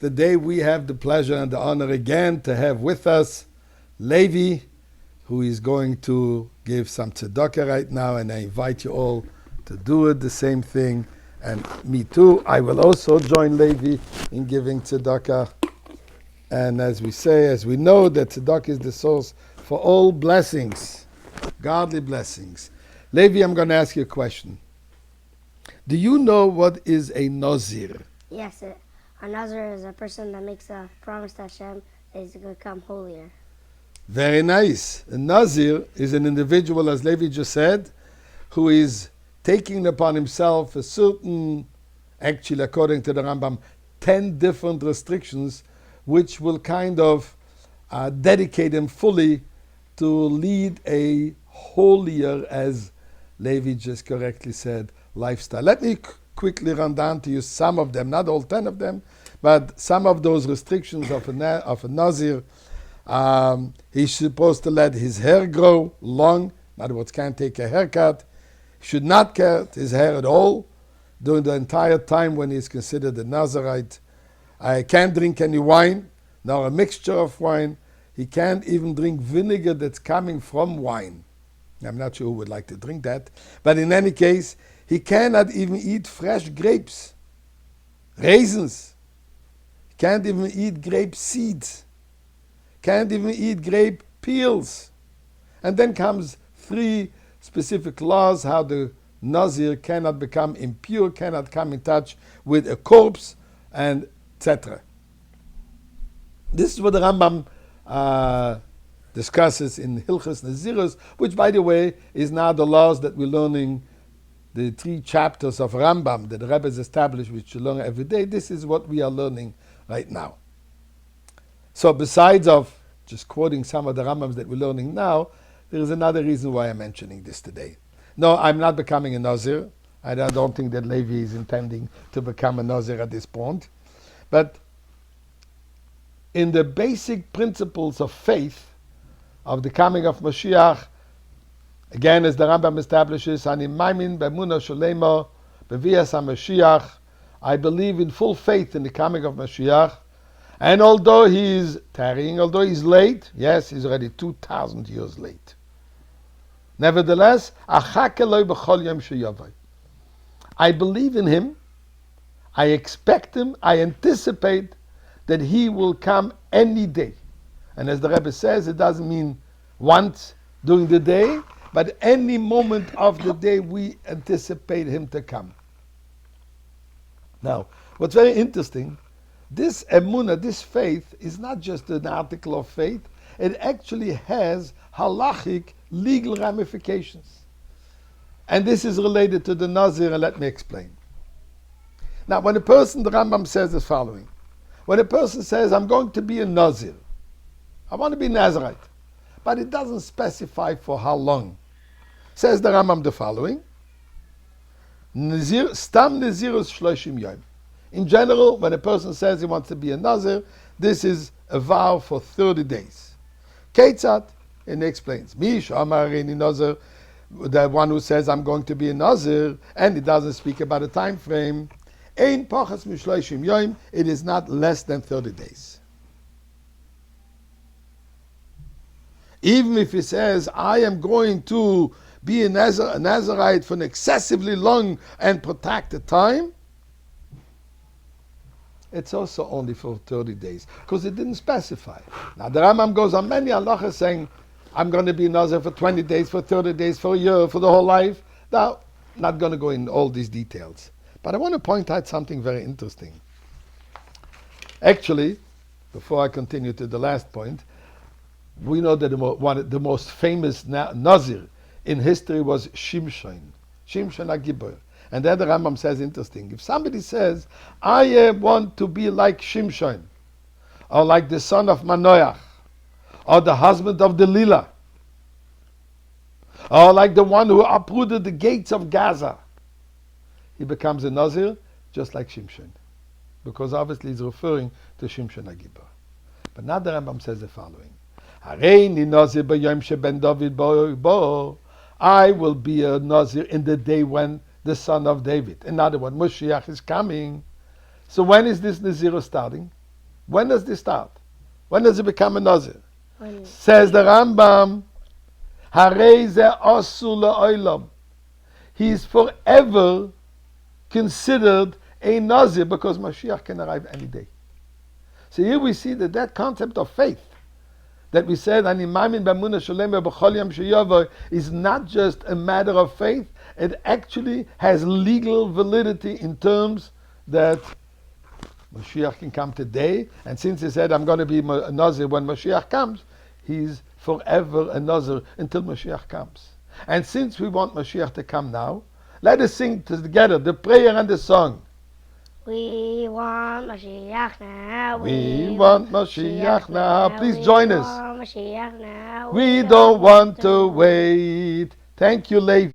Today we have the pleasure and the honor again to have with us Levi, who is going to give some tzedakah right now, and I invite you all to do it, the same thing. And me too, I will also join Levi in giving tzedakah. And as we say, as we know, that tzedakah is the source for all blessings, godly blessings. Levi, I'm going to ask you a question. Do you know what is a nazir? Yes, a Nazir is a person that makes a promise to Hashem that he's going to become holier. Very nice. A nazir is an individual, as Levi just said, who is taking upon himself a certain, actually according to the Rambam, 10 different restrictions which will kind of dedicate him fully to lead a holier, as Levi just correctly said, lifestyle. Let me quickly run down to you some of them, not all 10 of them, but some of those restrictions of a Nazir. He's supposed to let his hair grow long, in other words, can't take a haircut, should not cut his hair at all during the entire time when he is considered a Nazirite. Can't drink any wine, nor a mixture of wine. He can't even drink vinegar that's coming from wine. I'm not sure who would like to drink that, but in any case, he cannot even eat fresh grapes, raisins. He can't even eat grape seeds. Can't even eat grape peels. And then comes 3 specific laws how the Nazir cannot become impure, cannot come in touch with a corpse, and etc. This is what the Rambam discusses in Hilchos Nazirus, which, by the way, is now the laws that we're learning, the 3 chapters of Rambam that the Rebbe has established, which you learn every day. This is what we are learning right now. So besides of just quoting some of the Rambams that we're learning now, there is another reason why I'm mentioning this today. No, I'm not becoming a Nazir. I don't think that Levi is intending to become a Nazir at this point. But in the basic principles of faith, of the coming of Moshiach, again, as the Rambam establishes, Ani maimin b'emunah sholema b'vias HaMashiach, I believe in full faith in the coming of Mashiach. And although he is tarrying, although he's late, yes, he's already 2,000 years late. Nevertheless, I believe in him, I expect him, I anticipate that he will come any day. And as the Rebbe says, it doesn't mean once during the day, but any moment of the day we anticipate him to come. Now, what's very interesting, this emunah, this faith, is not just an article of faith, it actually has halachic, legal ramifications. And this is related to the Nazir, and let me explain. Now, when a person, the Rambam says the following, when a person says, I'm going to be a Nazir, I want to be Nazirite, but it doesn't specify for how long. Says the Rambam the following, Nazir, Stam Nazirus Shloshim Yom. In general, when a person says he wants to be a Nazir, this is a vow for 30 days. Ketzat, and he explains, Mish Amarini Nazir, the one who says I'm going to be a Nazir, and it doesn't speak about a time frame, Ein Pachas Mishloshim Yom, it is not less than 30 days. Even if he says, I am going to be a Nazirite for an excessively long and protracted time, it's also only for 30 days, because it didn't specify. Now the Rambam goes on many halachas saying, I'm going to be Nazir for 20 days, for 30 days, for a year, for the whole life. Now, not going to go in all these details. But I want to point out something very interesting. Actually, before I continue to the last point, we know that the most famous Nazir in history was Shimshon HaGibor. And then the Rambam says, interesting, if somebody says, I want to be like Shimshon, or like the son of Manoach, or the husband of Delilah, or like the one who uprooted the gates of Gaza, he becomes a Nazir just like Shimshon, because obviously he's referring to Shimshon HaGibor. But now the Rambam says the following, Hareini Nazir b'yom sheben David bo, I will be a Nazir in the day when the son of David, in other words, Moshiach is coming. So when is this Nazir starting? When does this start? When does it become a Nazir? When Says the Rambam, Harei ze asur la'olam. He is forever considered a Nazir because Mashiach can arrive any day. So here we see that concept of faith that we said, Ani mamin b'emunah sholem b'chol yom sheyavo, is not just a matter of faith, it actually has legal validity in terms that Moshiach can come today, and since he said, I'm going to be a Nazir when Moshiach comes, he's forever a Nazir until Moshiach comes. And since we want Moshiach to come now, let us sing together the prayer and the song. we want Moshiach now. We want Moshiach now. Please join us. We want Moshiach now. We don't want to wait. Thank you, Levi.